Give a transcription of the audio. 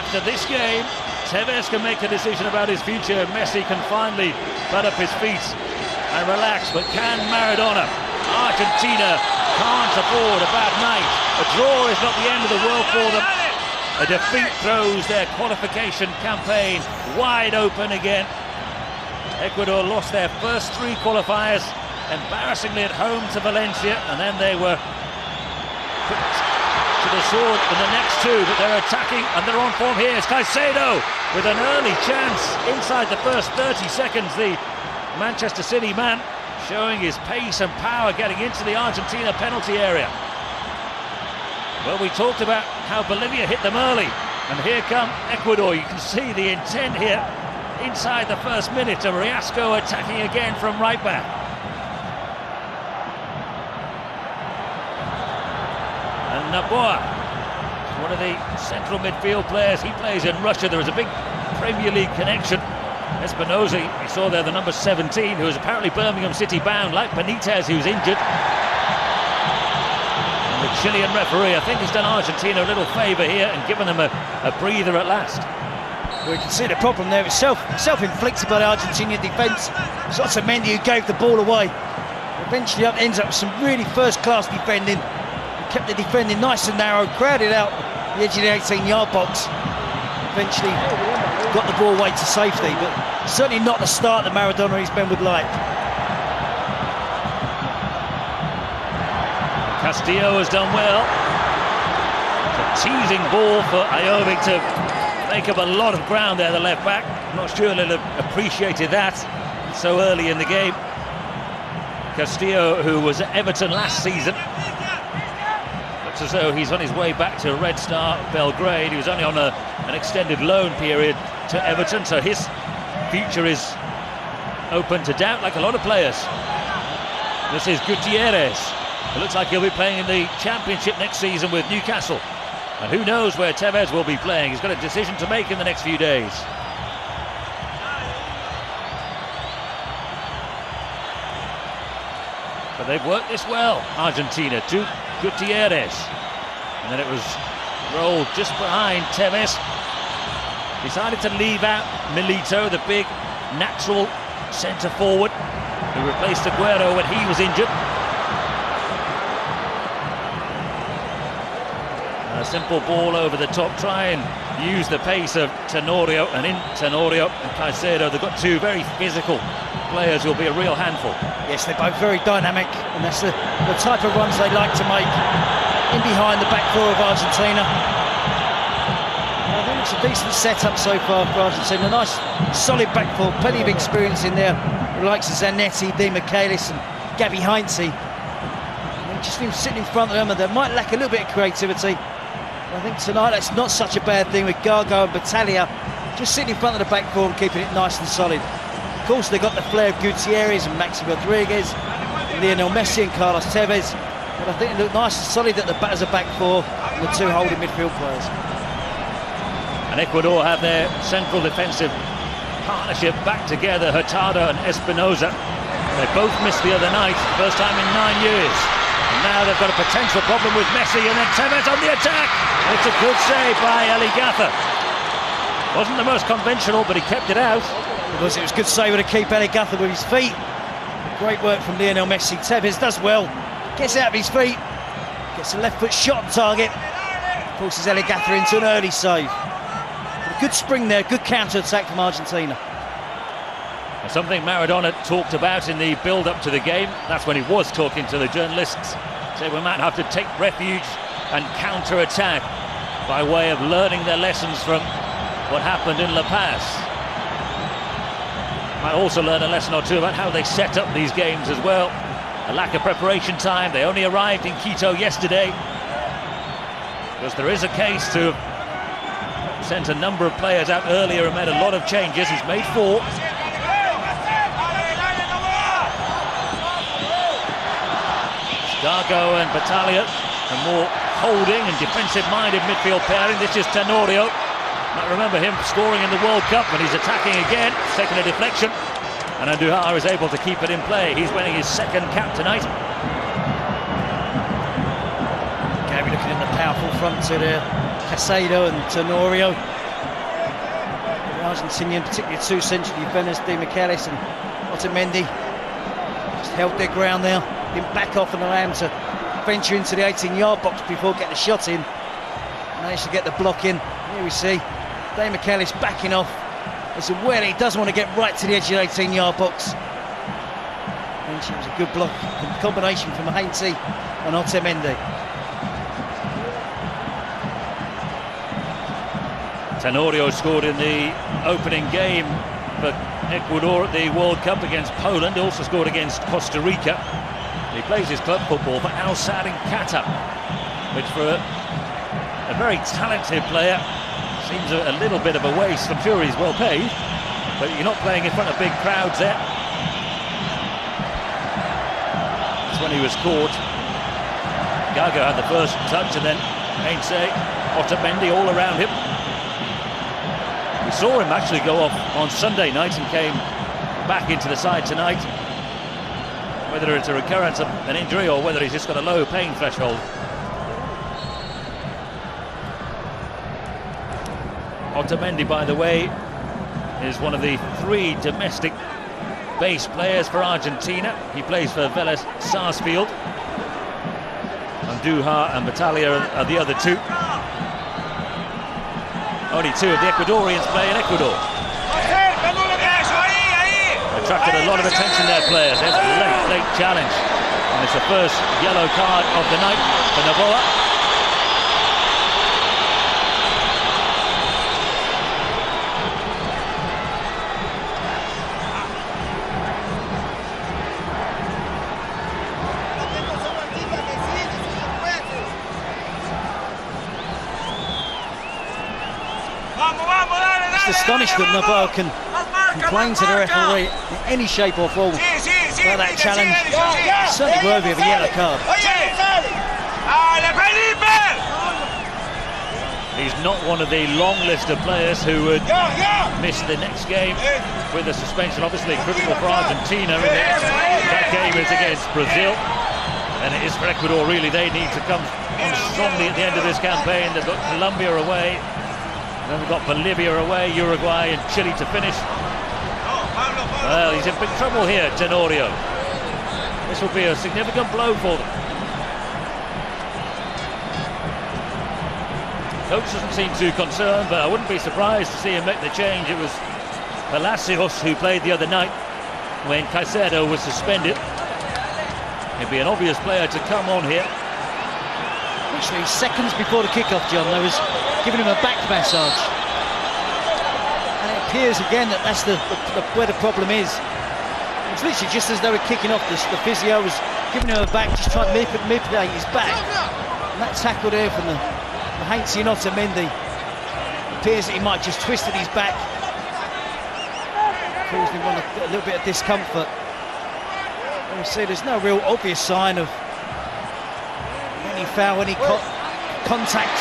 after this game, Tevez can make a decision about his future. Messi can finally put up his feet and relax, but can Maradona? Argentina can't afford a bad night. A draw is not the end of the world for them. A defeat throws their qualification campaign wide open again. Ecuador lost their first 3 qualifiers, embarrassingly at home to Valencia, and then they were put to the sword in the next 2, but they're attacking and they're on form here. It's Caicedo with an early chance inside the first 30 seconds. The Manchester City man showing his pace and power getting into the Argentina penalty area. Well, we talked about how Bolivia hit them early, and here come Ecuador. You can see the intent here inside the first minute of Riasco attacking again from right back. And Noboa, one of the central midfield players, he plays in Russia. There is a big Premier League connection. Espinosa, we saw there the number 17, who is apparently Birmingham City bound, like Benitez, who's injured. And the Chilean referee, I think, has done Argentina a little favour here and given them a breather at last. Well, you can see the problem there. It's self-inflicted by the Argentinian defence. It's Otamendi who gave the ball away. Eventually ends up with some really first-class defending. Kept the defending nice and narrow, crowded out the edge of the 18-yard box. Eventually got the ball away to safety, but certainly not the start that Maradona and his men would like. Castillo has done well. It's a teasing ball for Adobe to make up a lot of ground there, the left back. I'm not sure they'll have appreciated that so early in the game. Castillo, who was at Everton last season, looks as though he's on his way back to Red Star Belgrade. He was only on an extended loan period to Everton, so his future is open to doubt, like a lot of players. This is Gutierrez. It looks like he'll be playing in the Championship next season with Newcastle. And who knows where Tevez will be playing. He's got a decision to make in the next few days. But they've worked this well, Argentina, to Gutierrez. And then it was rolled just behind Tevez. Decided to leave out Milito, the big natural centre forward who replaced Aguero when he was injured. A simple ball over the top, try and use the pace of Tenorio, and in Tenorio and Caicedo, they've got 2 very physical players who will be a real handful. Yes, they're both very dynamic, and that's the type of runs they like to make in behind the back 4 of Argentina. I think it's a decent setup so far for Argentina. A nice, solid back 4, plenty of experience in there. The likes of Zanetti, Di Michaelis and Gabi Heinze. Just sitting in front of them, and they might lack a little bit of creativity. I think tonight that's not such a bad thing with Gargo and Battaglia just sitting in front of the back 4 and keeping it nice and solid. Of course, they've got the flair of Gutierrez and Maxi Rodriguez, Lionel Messi and Carlos Tevez, but I think it looked nice and solid at the as a back 4 and the 2 holding midfield players. And Ecuador have their central defensive partnership back together, Hurtado and Espinosa. They both missed the other night, first time in 9 years. And now they've got a potential problem with Messi, and then Tevez on the attack. It's a good save by Eligatha. Wasn't the most conventional, but he kept it out. It was a good save with a keep Eligatha with his feet. Great work from Lionel Messi. Tevez does well, gets out of his feet, gets a left foot shot on target, forces Eligatha into an early save. But a good spring there, good counter-attack from Argentina. Something Maradona talked about in the build-up to the game. That's when he was talking to the journalists. Said we might have to take refuge and counter-attack by way of learning their lessons from what happened in La Paz. Might also learn a lesson or 2 about how they set up these games as well. A lack of preparation time. They only arrived in Quito yesterday. Because there is a case to have sent a number of players out earlier and made a lot of changes. He's made 4. Gargo and Battaglia, a more holding and defensive-minded midfield pairing. This is Tenorio. Might remember him scoring in the World Cup when he's attacking again, taking a deflection. And Andujar is able to keep it in play. He's winning his 2nd cap tonight. Okay, we're looking at the powerful front two there. Caicedo and Tenorio. Argentinian, particularly two central defenders, Di Michelis and Otamendi, just held their ground there, didn't back off and allow him to venture into the 18-yard box before getting the shot in. Managed to get the block in. Here we see Di Michelis backing off as well. He doesn't want to get right to the edge of the 18-yard box. And it was a good block, a combination from Haiti and Otamendi. Tenorio scored in the opening game for Ecuador at the World Cup against Poland. He also scored against Costa Rica. He plays his club football for Al Sadd in Qatar, which for a very talented player seems a little bit of a waste. I'm sure he's well paid, but you're not playing in front of big crowds there. That's when he was caught. Gaga had the first touch, and then Heinze, Otamendi all around him. We saw him actually go off on Sunday night and came back into the side tonight. Whether it's a recurrence of an injury or whether he's just got a low pain threshold. Otamendi, by the way, is one of the 3 domestic base players for Argentina. He plays for Vélez Sarsfield. Andujar and Battaglia are the other 2. Only 2 of the Ecuadorians play in Ecuador. Attracted a lot of attention there, players. There's a late challenge. And it's the first yellow card of the night for Novoa. Just astonished that Novoa can complain to the referee in any shape or form about that challenge. Certainly worthy of a yellow card. He's not one of the long list of players who would miss the next game with a suspension. Obviously critical for Argentina. That game is against Brazil, and it is for Ecuador. Really, they need to come on strongly at the end of this campaign. They've got Colombia away, and then we've got Bolivia away, Uruguay and Chile to finish. Well, he's in big trouble here, Tenorio. This will be a significant blow for them. Coach doesn't seem too concerned, but I wouldn't be surprised to see him make the change. It was Palacios who played the other night when Caicedo was suspended. He'd be an obvious player to come on here. Literally seconds before the kickoff, John, they was giving him a back massage. And it appears again that that's where the problem is. It's literally just as they were kicking off, the physio was giving him a back, just trying to manipulate his back. And that tackle there from the Haiti and Otamendi, appears that he might just twisted his back, caused him a little bit of discomfort. And you see there's no real obvious sign of any foul, any contact.